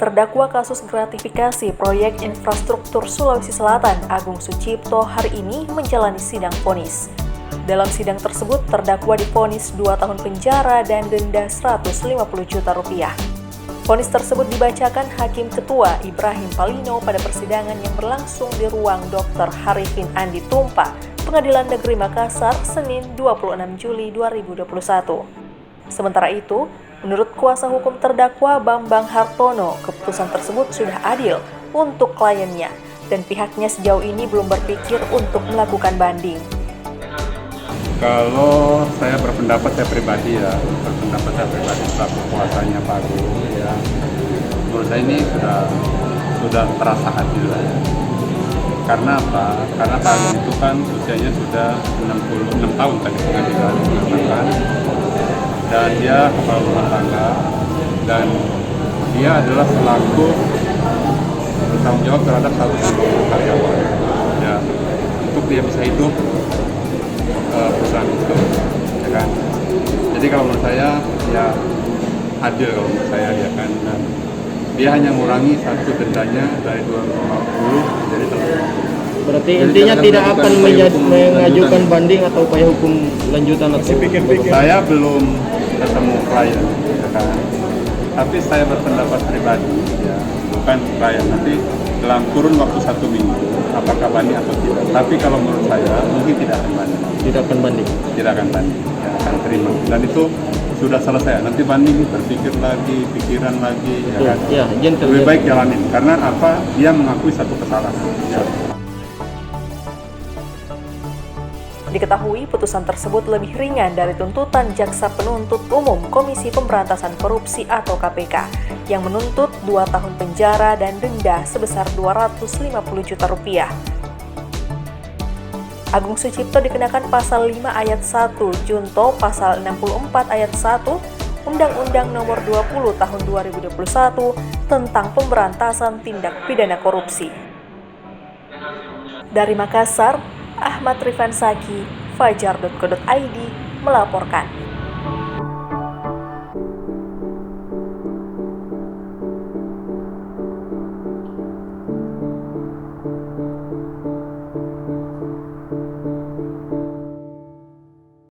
Terdakwa kasus gratifikasi proyek infrastruktur Sulawesi Selatan, Agung Sucipto, hari ini menjalani sidang vonis. Dalam sidang tersebut, terdakwa divonis 2 tahun penjara dan denda Rp150 juta. Vonis tersebut dibacakan Hakim Ketua Ibrahim Palino pada persidangan yang berlangsung di ruang Dr. Harifin Andi Tumpa, Pengadilan Negeri Makassar, Senin 26 Juli 2021. Sementara itu, menurut kuasa hukum terdakwa Bambang Hartono, keputusan tersebut sudah adil untuk kliennya dan pihaknya sejauh ini belum berpikir untuk melakukan banding. Kalau saya berpendapat saya pribadi selaku kuasanya Pak Agung, ya, menurut saya ini sudah terasa adil. Karena apa? Karena Pak Agung itu kan usianya sudah 66 tahun tadi pengadilan mengatakan, dan dia kepala rumah tangga dan dia adalah selaku bertanggung jawab terhadap 150 karyawan, ya, untuk dia bisa hidup perusahaan itu, ya kan. Jadi kalau menurut saya ya adil kalau menurut saya, ya kan. Dan dia hanya mengurangi satu dendanya dari 250 menjadi 150. Berarti intinya tidak akan mengajukan banding atau upaya hukum lanjutan atau saya belum ketemu klien, ya kan. Tapi saya berpendapat pribadi, ya, bukan klien, nanti dalam kurun waktu 1 minggu apakah banding atau tidak. Tapi kalau menurut saya mungkin tidak akan banding. tidak akan banding, Ya, akan terima. Dan itu sudah selesai. Nanti banding berpikir lagi, pikiran lagi, ya kan. Ya, Lebih baik jalanin. Karena apa? Dia mengakui satu kesalahan. Ya. Diketahui putusan tersebut lebih ringan dari tuntutan Jaksa Penuntut Umum Komisi Pemberantasan Korupsi atau KPK yang menuntut 2 tahun penjara dan denda sebesar Rp250 juta. Agung Sucipto dikenakan pasal 5 ayat 1 Junto pasal 64 ayat 1 Undang-Undang Nomor 20 Tahun 2021 tentang Pemberantasan Tindak Pidana Korupsi. Dari Makassar, Ahmad Rifansaki, Fajar.co.id melaporkan.